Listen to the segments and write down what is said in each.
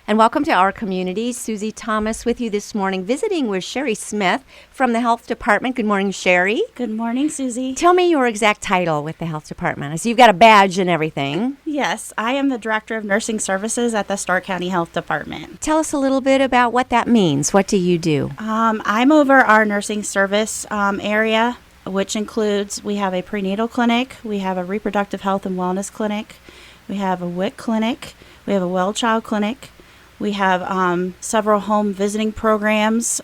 And welcome to our community. Suzie Thomas with you this morning, visiting with Sherry Smith from the Health Department. Good morning, Sherry. Good morning, Suzie. Tell me your exact title with the Health Department. I see you've got a badge and everything. Yes, I am the Director of Nursing Services at the Stark County Health Department. Tell us a little bit about what that means. What do you do? I'm over our nursing service area, which includes, we have a prenatal clinic, we have a reproductive health and wellness clinic, we have a WIC clinic, we have a well child clinic. We have several home visiting programs,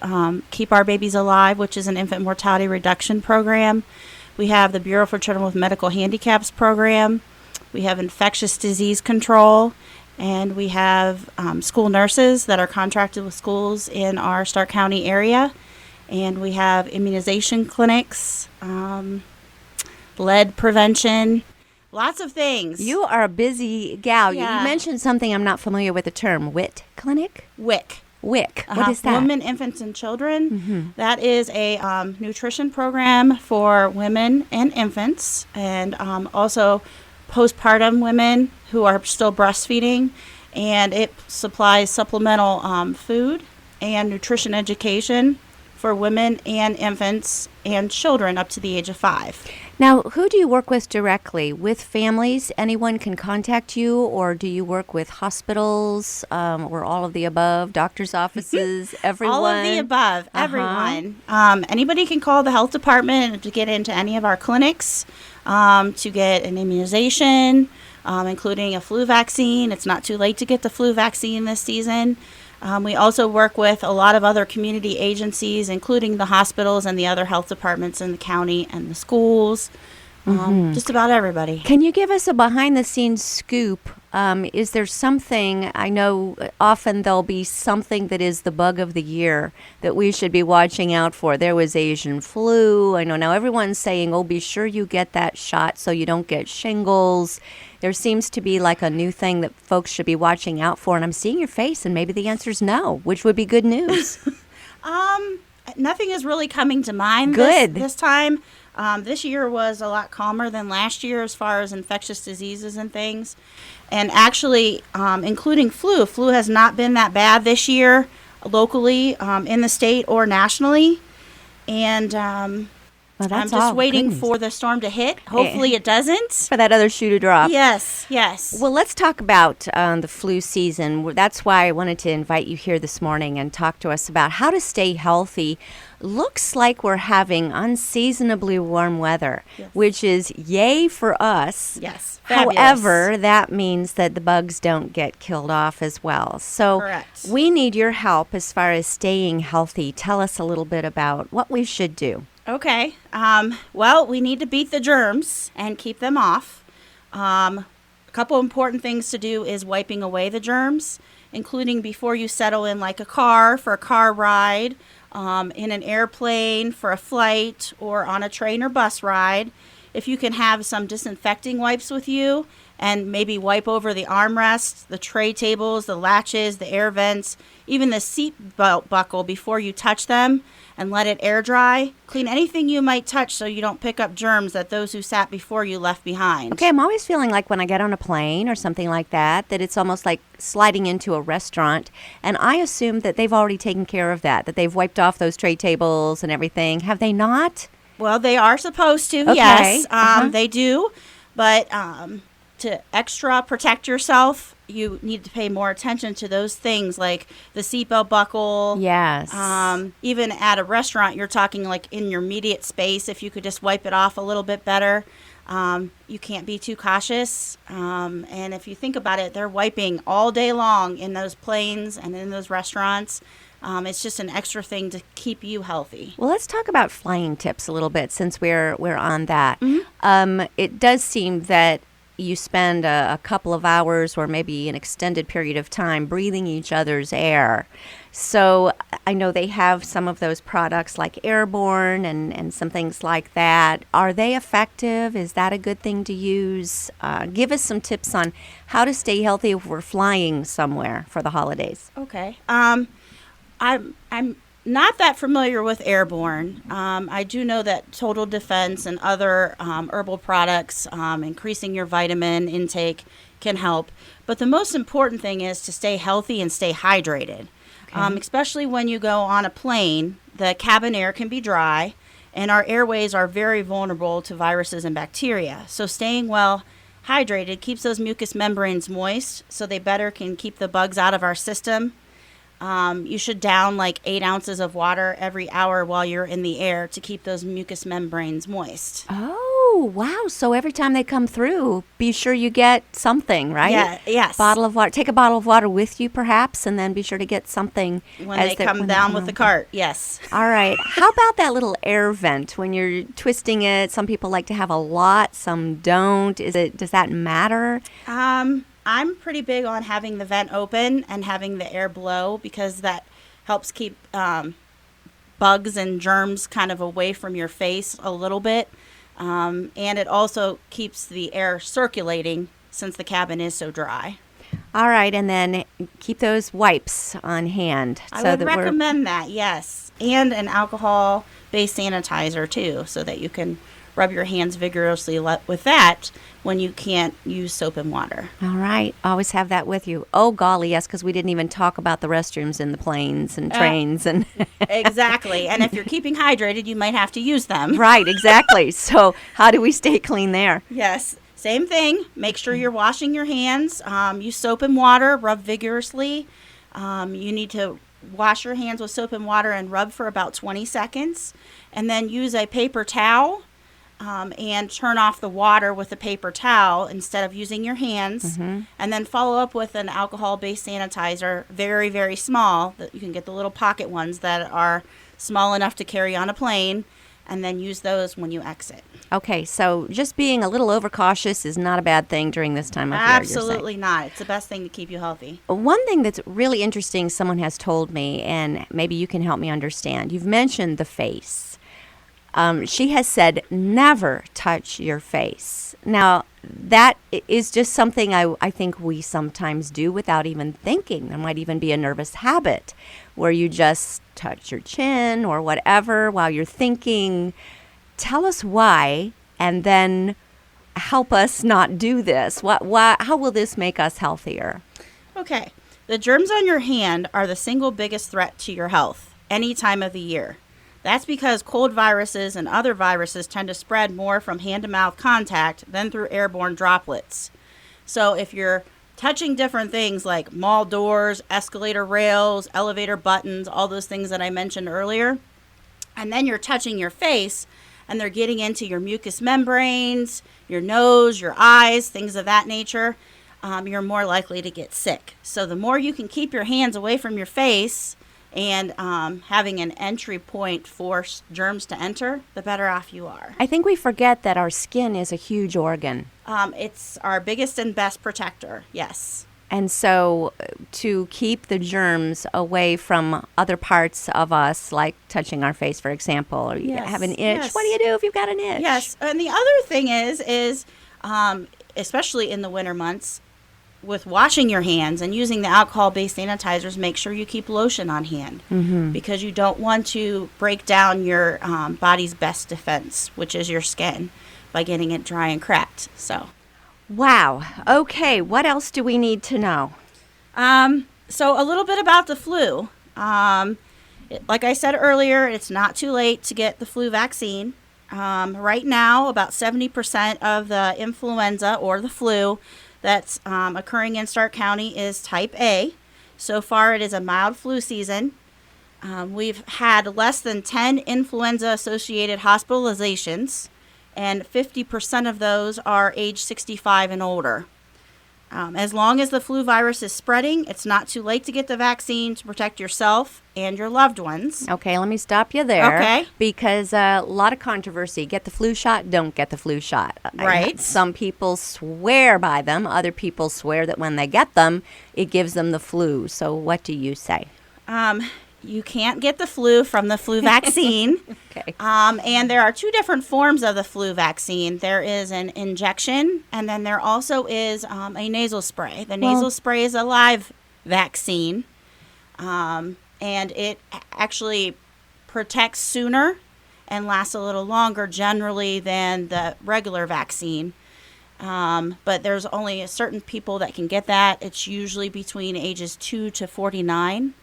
Keep Our Babies Alive, which is an infant mortality reduction program. We have the Bureau for Children with Medical Handicaps program. We have infectious disease control. And we have school nurses that are contracted with schools in our Stark County area. And we have immunization clinics, lead prevention. Lots of things. You are a busy gal. Yeah. You mentioned something I'm not familiar with the term. WIT clinic? WIC. WIC. What is that? Women, Infants, and Children. That is a nutrition program for women and infants, and also postpartum women who are still breastfeeding. And it supplies supplemental food and nutrition education for women and infants and children up to the age of 5. Now, who do you work with directly? With families? Anyone can contact you, or do you work with hospitals or all of the above, doctors' offices, everyone? All of the above, everyone. Anybody can call the health department to get into any of our clinics, to get an immunization, including a flu vaccine. It's not too late to get the flu vaccine this season. We also work with a lot of other community agencies, including the hospitals and the other health departments in the county and the schools, just about everybody. Can you give us a behind-the-scenes scoop? Is there something, I know often there'll be something that is the bug of the year that we should be watching out for. There was Asian flu. I know now everyone's saying, oh, be sure you get that shot so you don't get shingles. There seems to be like a new thing that folks should be watching out for, and I'm seeing your face, and maybe the answer is no, which would be good news. Nothing is really coming to mind Good. This time. This year was a lot calmer than last year as far as infectious diseases and things. And actually, including flu. Flu has not been that bad this year locally, in the state or nationally. And I'm just waiting for the storm to hit. Hopefully it doesn't. For that other shoe to drop. Yes. Well, let's talk about the flu season. That's why I wanted to invite you here this morning and talk to us about how to stay healthy. Looks like we're having unseasonably warm weather, which is yay for us. Yes, fabulous. However, that means that the bugs don't get killed off as well. So Correct. We need your help as far as staying healthy. Tell us a little bit about what we should do. Okay. Well, we need to beat the germs and keep them off. A couple important things to do is wiping away the germs, including before you settle in like a car for a car ride, in an airplane for a flight, or on a train or bus ride. If you can have some disinfecting wipes with you and maybe wipe over the armrests, the tray tables, the latches, the air vents, even the seat belt buckle before you touch them, and let it air dry. Clean anything you might touch so you don't pick up germs that those who sat before you left behind. Okay, I'm always feeling like when I get on a plane or something like that it's almost like sliding into a restaurant. And I assume that they've already taken care of that they've wiped off those tray tables and everything. Have they not? Well, they are supposed to, Okay. yes. They do. But to extra protect yourself, you need to pay more attention to those things like the seatbelt buckle. Yes. Even at a restaurant, you're talking like in your immediate space. If you could just wipe it off a little bit better. You can't be too cautious. And if you think about it, they're wiping all day long in those planes and in those restaurants. It's just an extra thing to keep you healthy. Well, let's talk about flying tips a little bit since we're on that. It does seem that you spend a couple of hours or maybe an extended period of time breathing each other's air. So I know they have some of those products like Airborne and some things like that. Are they effective? Is that a good thing to use? Give us some tips on how to stay healthy if we're flying somewhere for the holidays. Okay. I'm not that familiar with Airborne. I do know that Total Defense and other herbal products, increasing your vitamin intake can help. But the most important thing is to stay healthy and stay hydrated. Especially when you go on a plane, the cabin air can be dry, and our airways are very vulnerable to viruses and bacteria. So staying well hydrated keeps those mucous membranes moist, so they better can keep the bugs out of our system. You should down like 8 ounces of water every hour while you're in the air to keep those mucous membranes moist. Oh, wow. So every time they come through, be sure you get something, right? Yeah, yes. Bottle of water. Take a bottle of water with you, perhaps, and then be sure to get something. When they come down with the cart, yes. All right. How about that little air vent when you're twisting it? Some people like to have a lot, some don't. Does that matter? I'm pretty big on having the vent open and having the air blow because that helps keep bugs and germs kind of away from your face a little bit. And it also keeps the air circulating since the cabin is so dry. All right, and then keep those wipes on hand. I would recommend that, yes. And an alcohol-based sanitizer, too, so that you can rub your hands vigorously with that when you can't use soap and water. All right. Always have that with you. Oh, golly, yes, because we didn't even talk about the restrooms in the planes and trains. And exactly. And if you're keeping hydrated, you might have to use them. Right, exactly. So how do we stay clean there? Yes. Same thing. Make sure you're washing your hands. Use soap and water. Rub vigorously. You need to wash your hands with soap and water and rub for about 20 seconds. And then use a paper towel. And turn off the water with a paper towel instead of using your hands. Mm-hmm. And then follow up with an alcohol-based sanitizer, very, very small. That you can get the little pocket ones that are small enough to carry on a plane, and then use those when you exit. Okay, so just being a little overcautious is not a bad thing during this time of year. Absolutely not. It's the best thing to keep you healthy. One thing that's really interesting someone has told me, and maybe you can help me understand. You've mentioned the face. She has said, never touch your face. Now, that is just something I think we sometimes do without even thinking. There might even be a nervous habit where you just touch your chin or whatever while you're thinking. Tell us why, and then help us not do this. How will this make us healthier? Okay. The germs on your hand are the single biggest threat to your health any time of the year. That's because cold viruses and other viruses tend to spread more from hand-to-mouth contact than through airborne droplets. So if you're touching different things like mall doors, escalator rails, elevator buttons, all those things that I mentioned earlier, and then you're touching your face and they're getting into your mucous membranes, your nose, your eyes, things of that nature, you're more likely to get sick. So the more you can keep your hands away from your face and having an entry point for germs to enter, the better off you are. I think we forget that our skin is a huge organ. It's our biggest and best protector, yes. And so to keep the germs away from other parts of us, like touching our face, for example, or you have an itch. Yes. What do you do if you've got an itch? Yes, and the other thing is especially in the winter months, with washing your hands and using the alcohol-based sanitizers, make sure you keep lotion on hand because you don't want to break down your body's best defense, which is your skin, by getting it dry and cracked. Wow. Okay, what else do we need to know? So a little bit about the flu. Like I said earlier, it's not too late to get the flu vaccine. Right now, about 70% of the influenza or the flu that's occurring in Stark County is type A. So far, it is a mild flu season. We've had less than 10 influenza-associated hospitalizations, and 50% of those are age 65 and older. As long as the flu virus is spreading, it's not too late to get the vaccine to protect yourself and your loved ones. Okay, let me stop you there. Okay. Because a lot of controversy. Get the flu shot, don't get the flu shot. Right. Some people swear by them. Other people swear that when they get them, it gives them the flu. So what do you say? You can't get the flu from the flu vaccine. Okay. And there are two different forms of the flu vaccine. There is an injection, and then there also is a nasal spray. The nasal spray is a live vaccine, and it actually protects sooner and lasts a little longer generally than the regular vaccine. But there's only a certain people that can get that. It's usually between ages 2 to 49.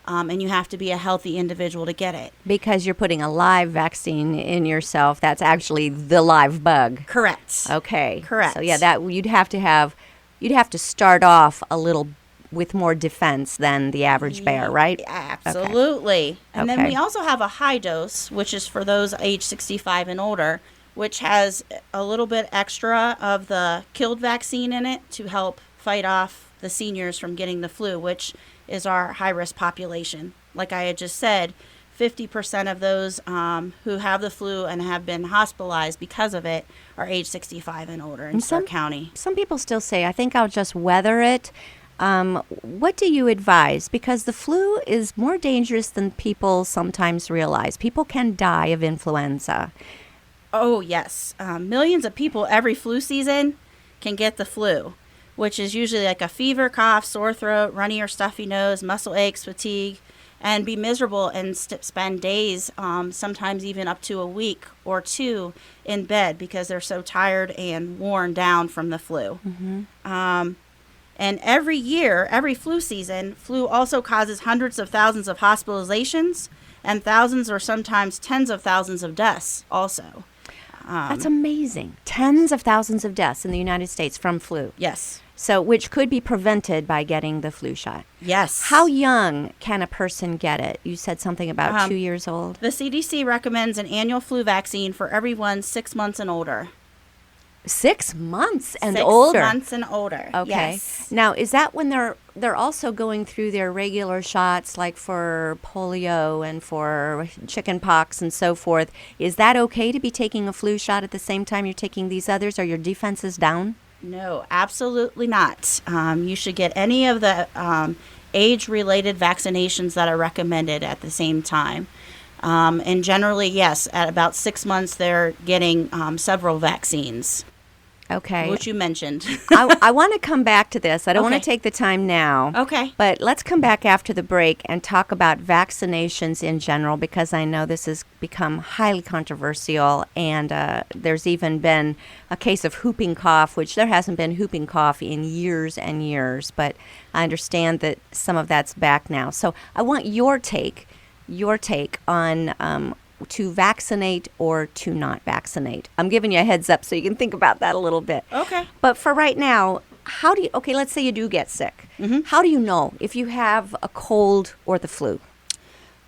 And you have to be a healthy individual to get it. Because you're putting a live vaccine in yourself. That's actually the live bug. Correct. Okay. Correct. So yeah, that you'd have to start off a little with more defense than the average bear, right? Absolutely. Okay. And then we also have a high dose, which is for those age 65 and older, which has a little bit extra of the killed vaccine in it to help fight off the seniors from getting the flu, which is our high-risk population. Like I had just said, 50% of those who have the flu and have been hospitalized because of it are age 65 and older in Stark County. Some people still say, I think I'll just weather it. What do you advise? Because the flu is more dangerous than people sometimes realize. People can die of influenza. Oh, yes. Millions of people every flu season can get the flu, which is usually like a fever, cough, sore throat, runny or stuffy nose, muscle aches, fatigue, and be miserable and spend days, sometimes even up to a week or two in bed because they're so tired and worn down from the flu. Mm-hmm. And every year, every flu season, flu also causes hundreds of thousands of hospitalizations and thousands or sometimes tens of thousands of deaths also. That's amazing. Tens of thousands of deaths in the United States from flu. Yes. So, which could be prevented by getting the flu shot. Yes. How young can a person get it? You said something about 2 years old. The CDC recommends an annual flu vaccine for everyone 6 months and older. 6 months and older. 6 months and older. Okay. Yes. Now, is that when they're also going through their regular shots, like for polio and for chicken pox and so forth? Is that okay to be taking a flu shot at the same time you're taking these others? Are your defenses down? No, absolutely not. You should get any of the age-related vaccinations that are recommended at the same time. And generally, yes, at about 6 months, they're getting several vaccines. Okay. Which you mentioned. I want to come back to this. I don't want Okay. to take the time now. Okay. But let's come back after the break and talk about vaccinations in general, because I know this has become highly controversial, and there's even been a case of whooping cough, which there hasn't been whooping cough in years and years, but I understand that some of that's back now. So I want your take on to vaccinate or to not vaccinate. I'm giving you a heads up so you can think about that a little bit. Okay. But for right now, let's say you do get sick. Mm-hmm. How do you know if you have a cold or the flu?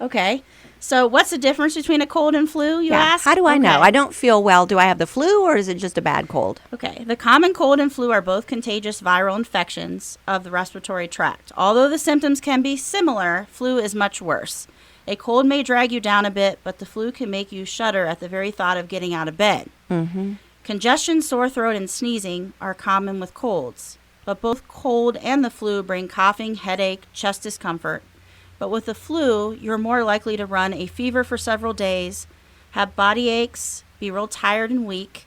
Okay. So what's the difference between a cold and flu, you ask? How do I know? I don't feel well. Do I have the flu or is it just a bad cold? Okay. The common cold and flu are both contagious viral infections of the respiratory tract. Although the symptoms can be similar, flu is much worse. A cold may drag you down a bit, but the flu can make you shudder at the very thought of getting out of bed. Mm-hmm. Congestion, sore throat, and sneezing are common with colds, but both cold and the flu bring coughing, headache, chest discomfort. But with the flu, you're more likely to run a fever for several days, have body aches, be real tired and weak,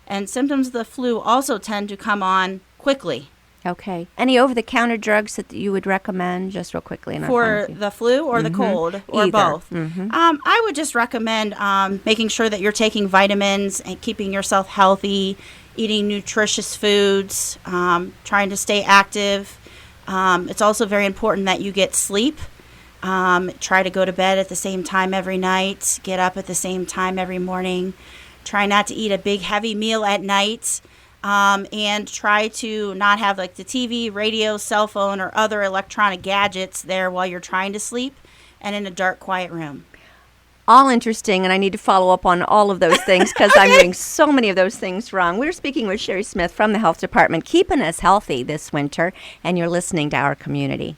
and symptoms of the flu also tend to come on quickly. Okay. Any over-the-counter drugs that you would recommend, just real quickly? And for the flu or the cold or Either. both? Mm-hmm. I would just recommend making sure that you're taking vitamins and keeping yourself healthy, eating nutritious foods, trying to stay active. It's also very important that you get sleep. Try to go to bed at the same time every night, get up at the same time every morning. Try not to eat a big, heavy meal at night. And try to not have like the TV, radio, cell phone, or other electronic gadgets there while you're trying to sleep, and in a dark, quiet room. All interesting, and I need to follow up on all of those things because I'm doing so many of those things wrong. We're speaking with Sherry Smith from the Health Department, keeping us healthy this winter, and you're listening to Our Community.